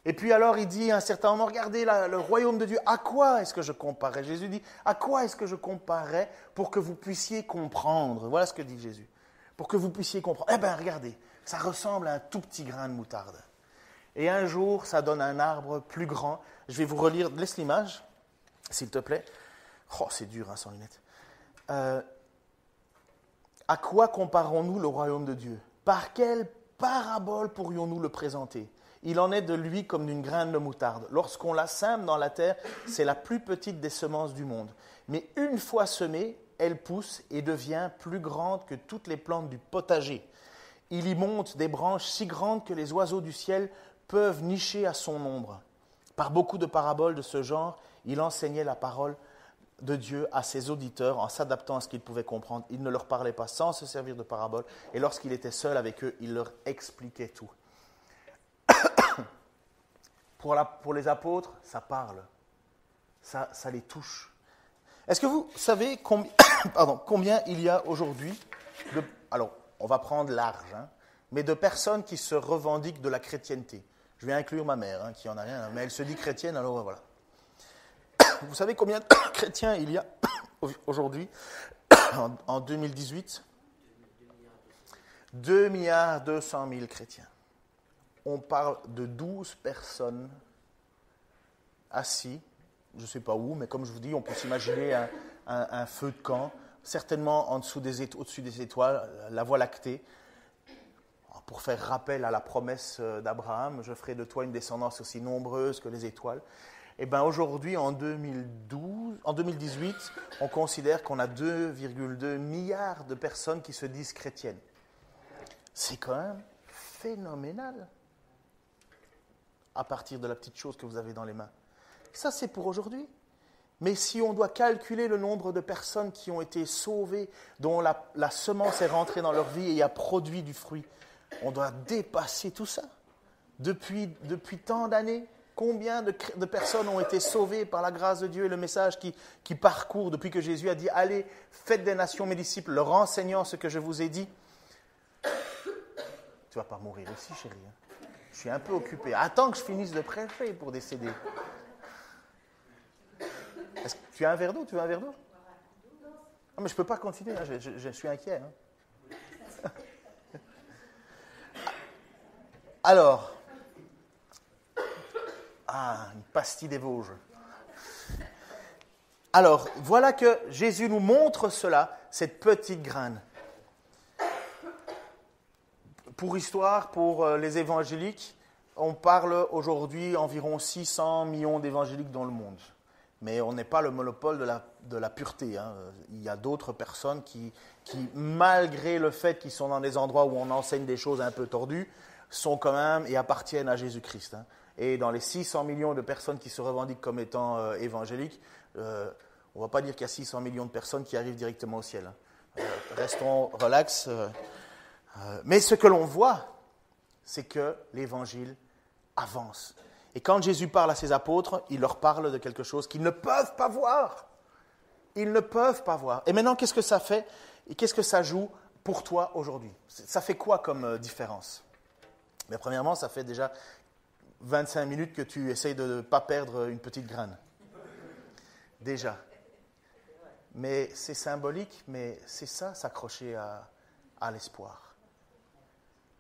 Et puis alors il dit à un certain moment, regardez le royaume de Dieu, à quoi est-ce que je comparais? Jésus dit, à quoi est-ce que je comparais pour que vous puissiez comprendre? Voilà ce que dit Jésus. Pour que vous puissiez comprendre. Eh bien regardez, ça ressemble à un tout petit grain de moutarde. Et un jour, ça donne un arbre plus grand. Je vais vous relire, laisse l'image, s'il te plaît. Oh, c'est dur, hein, sans lunettes. À quoi comparons-nous le royaume de Dieu? Par quelle parabole pourrions-nous le présenter? Il en est de lui comme d'une graine de moutarde. Lorsqu'on la sème dans la terre, c'est la plus petite des semences du monde. Mais une fois semée, elle pousse et devient plus grande que toutes les plantes du potager. Il y monte des branches si grandes que les oiseaux du ciel peuvent nicher à son ombre. Par beaucoup de paraboles de ce genre, il enseignait la parole de Dieu à ses auditeurs en s'adaptant à ce qu'ils pouvaient comprendre. Il ne leur parlait pas sans se servir de paraboles, et lorsqu'il était seul avec eux, il leur expliquait tout. Pour les apôtres, ça parle, ça les touche. Est-ce que vous savez combien il y a aujourd'hui alors, on va prendre large, hein, mais de personnes qui se revendiquent de la chrétienté. Je vais inclure ma mère, hein, qui en a rien, mais elle se dit chrétienne, alors voilà. Vous savez combien de chrétiens il y a aujourd'hui, en 2018 ? 2 200 000 chrétiens. On parle de 12 personnes assis, je ne sais pas où, mais comme je vous dis, on peut s'imaginer un feu de camp, certainement au-dessus des étoiles, la Voie lactée. Pour faire rappel à la promesse d'Abraham, je ferai de toi une descendance aussi nombreuse que les étoiles. Et bien aujourd'hui, en 2018, on considère qu'on a 2,2 milliards de personnes qui se disent chrétiennes. C'est quand même phénoménal, à partir de la petite chose que vous avez dans les mains. Ça, c'est pour aujourd'hui. Mais si on doit calculer le nombre de personnes qui ont été sauvées, dont la semence est rentrée dans leur vie et a produit du fruit, on doit dépasser tout ça. Depuis tant d'années, combien de personnes ont été sauvées par la grâce de Dieu et le message qui parcourt depuis que Jésus a dit « Allez, faites des nations mes disciples, leur enseignant ce que je vous ai dit. » Tu ne vas pas mourir ici, chérie. Hein. Je suis un peu occupé. Attends que je finisse de prêcher pour décéder. Est-ce que tu as un verre d'eau? Tu veux un verre d'eau? Ah, mais je ne peux pas continuer, hein. Je suis inquiet. Hein. Alors, une pastille des Vosges. Alors, voilà que Jésus nous montre cela, cette petite graine. Pour histoire, pour les évangéliques, on parle aujourd'hui environ 600 millions d'évangéliques dans le monde. Mais on n'est pas le monopole de la pureté. Hein. Il y a d'autres personnes qui, malgré le fait qu'ils sont dans des endroits où on enseigne des choses un peu tordues, sont quand même et appartiennent à Jésus-Christ. Hein. Et dans les 600 millions de personnes qui se revendiquent comme étant évangéliques, on ne va pas dire qu'il y a 600 millions de personnes qui arrivent directement au ciel. Hein. Restons relax. Mais ce que l'on voit, c'est que l'évangile avance. Et quand Jésus parle à ses apôtres, il leur parle de quelque chose qu'ils ne peuvent pas voir. Ils ne peuvent pas voir. Et maintenant, qu'est-ce que ça fait et qu'est-ce que ça joue pour toi aujourd'hui? Ça fait quoi comme différence? Mais premièrement, ça fait déjà 25 minutes que tu essayes de ne pas perdre une petite graine. Déjà. Mais c'est symbolique, mais c'est ça, s'accrocher à l'espoir.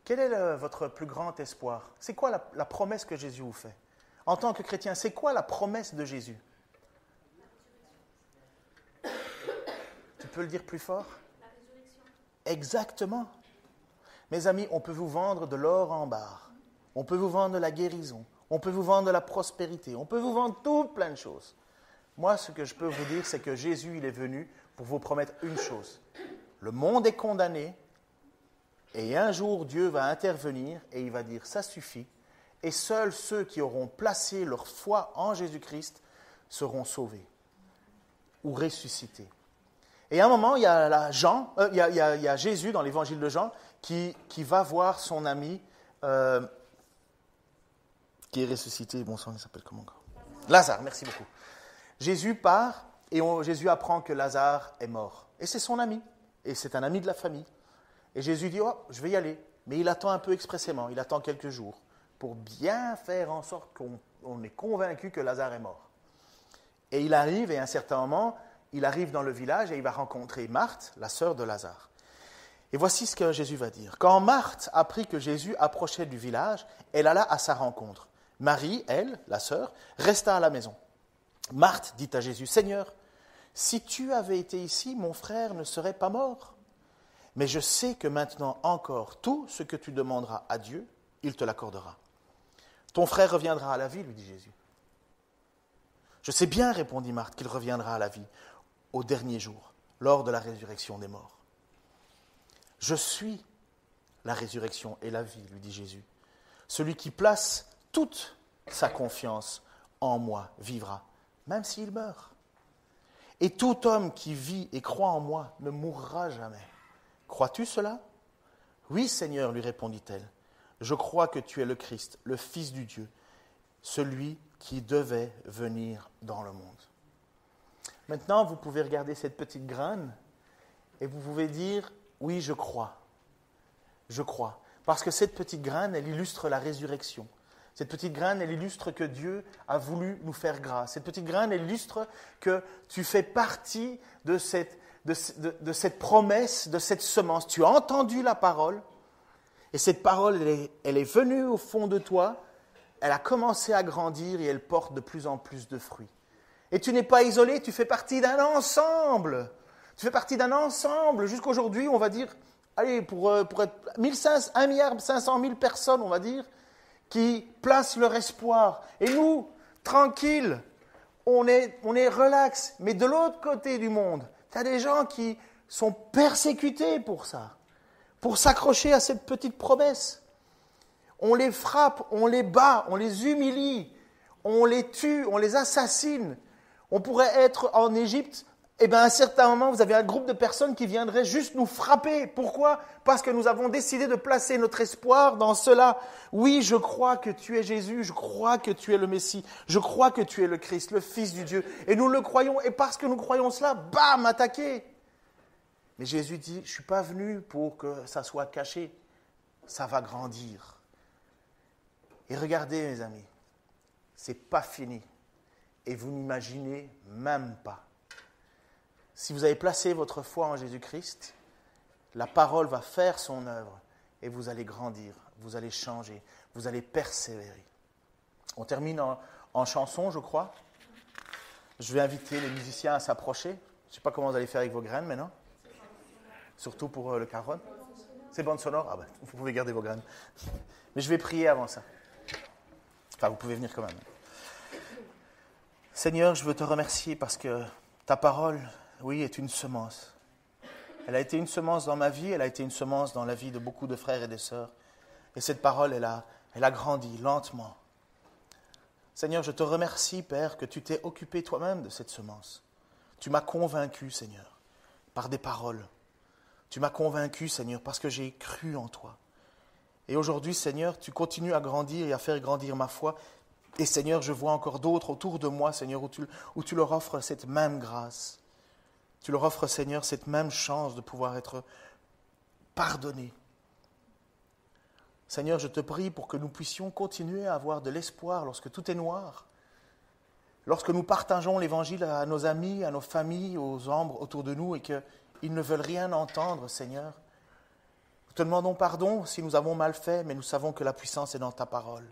Quel est votre plus grand espoir? C'est quoi la promesse que Jésus vous fait? En tant que chrétien, c'est quoi la promesse de Jésus? Tu peux le dire plus fort? La résurrection. Exactement. Mes amis, on peut vous vendre de l'or en barre. On peut vous vendre de la guérison. On peut vous vendre de la prospérité. On peut vous vendre tout plein de choses. Moi, ce que je peux vous dire, c'est que Jésus, il est venu pour vous promettre une chose. Le monde est condamné, et un jour, Dieu va intervenir et il va dire, ça suffit. Et seuls ceux qui auront placé leur foi en Jésus-Christ seront sauvés ou ressuscités. Et à un moment, il y a, il y a Jésus dans l'évangile de Jean qui va voir son ami qui est ressuscité. Bon sang, il s'appelle comment encore ? Lazare, merci beaucoup. Jésus part et Jésus apprend que Lazare est mort. Et c'est son ami. Et c'est un ami de la famille. Et Jésus dit, oh, je vais y aller. Mais il attend un peu expressément, il attend quelques jours pour bien faire en sorte qu'on est convaincu que Lazare est mort. Et il arrive, et à un certain moment, il arrive dans le village et il va rencontrer Marthe, la sœur de Lazare. Et voici ce que Jésus va dire. Quand Marthe apprit que Jésus approchait du village, elle alla à sa rencontre. Marie, elle, la sœur, resta à la maison. Marthe dit à Jésus, « Seigneur, si tu avais été ici, mon frère ne serait pas mort. Mais je sais que maintenant encore, tout ce que tu demanderas à Dieu, il te l'accordera. Ton frère reviendra à la vie, lui dit Jésus. Je sais bien, répondit Marthe, qu'il reviendra à la vie au dernier jour, lors de la résurrection des morts. Je suis la résurrection et la vie, lui dit Jésus. Celui qui place toute sa confiance en moi vivra, même s'il meurt. Et tout homme qui vit et croit en moi ne mourra jamais. Crois-tu cela ? Oui, Seigneur, lui répondit-elle. Je crois que tu es le Christ, le Fils du Dieu, celui qui devait venir dans le monde. Maintenant, vous pouvez regarder cette petite graine et vous pouvez dire, oui, je crois. Je crois. Parce que cette petite graine, elle illustre la résurrection. Cette petite graine, elle illustre que Dieu a voulu nous faire grâce. Cette petite graine, elle illustre que tu fais partie de cette promesse, de cette semence. Tu as entendu la parole et cette parole, elle est venue au fond de toi, elle a commencé à grandir et elle porte de plus en plus de fruits. Et tu n'es pas isolé, tu fais partie d'un ensemble. Tu fais partie d'un ensemble. Jusqu'aujourd'hui, on va dire, allez, pour être 1,5 milliard personnes, on va dire, qui placent leur espoir. Et nous, tranquilles, on est relax. Mais de l'autre côté du monde, tu as des gens qui sont persécutés pour ça, pour s'accrocher à cette petite promesse. On les frappe, on les bat, on les humilie, on les tue, on les assassine. On pourrait être en Égypte, et bien à un certain moment, vous avez un groupe de personnes qui viendraient juste nous frapper. Pourquoi ? Parce que nous avons décidé de placer notre espoir dans cela. Oui, je crois que tu es Jésus, je crois que tu es le Messie, je crois que tu es le Christ, le Fils du Dieu. Et nous le croyons, et parce que nous croyons cela, bam, attaqué. Mais Jésus dit, je ne suis pas venu pour que ça soit caché, ça va grandir. Et regardez mes amis, ce n'est pas fini. Et vous n'imaginez même pas. Si vous avez placé votre foi en Jésus-Christ, la parole va faire son œuvre et vous allez grandir, vous allez changer, vous allez persévérer. On termine en chanson, je crois. Je vais inviter les musiciens à s'approcher. Je ne sais pas comment vous allez faire avec vos graines maintenant. Surtout pour le caron. C'est bande sonore ? Ah ben, vous pouvez garder vos graines. Mais je vais prier avant ça. Enfin, vous pouvez venir quand même. Seigneur, je veux te remercier parce que ta parole, oui, est une semence. Elle a été une semence dans ma vie, elle a été une semence dans la vie de beaucoup de frères et de sœurs. Et cette parole, elle a grandi lentement. Seigneur, je te remercie, Père, que tu t'es occupé toi-même de cette semence. Tu m'as convaincu, Seigneur, par des paroles. Tu m'as convaincu, Seigneur, parce que j'ai cru en toi. Et aujourd'hui, Seigneur, tu continues à grandir et à faire grandir ma foi. Et Seigneur, je vois encore d'autres autour de moi, Seigneur, où tu leur offres cette même grâce. Tu leur offres, Seigneur, cette même chance de pouvoir être pardonnés. Seigneur, je te prie pour que nous puissions continuer à avoir de l'espoir lorsque tout est noir. Lorsque nous partageons l'Évangile à nos amis, à nos familles, aux membres autour de nous et qu'ils ne veulent rien entendre, Seigneur. Nous te demandons pardon si nous avons mal fait, mais nous savons que la puissance est dans ta parole.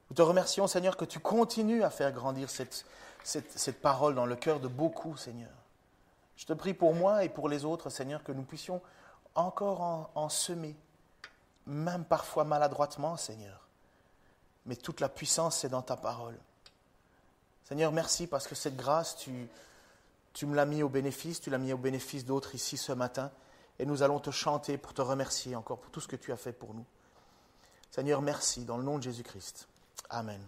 Nous te remercions, Seigneur, que tu continues à faire grandir cette parole dans le cœur de beaucoup, Seigneur. Je te prie pour moi et pour les autres, Seigneur, que nous puissions encore en semer, même parfois maladroitement, Seigneur. Mais toute la puissance, c'est dans ta parole. Seigneur, merci parce que cette grâce, tu me l'as mis au bénéfice, tu l'as mis au bénéfice d'autres ici ce matin. Et nous allons te chanter pour te remercier encore pour tout ce que tu as fait pour nous. Seigneur, merci dans le nom de Jésus-Christ. Amen.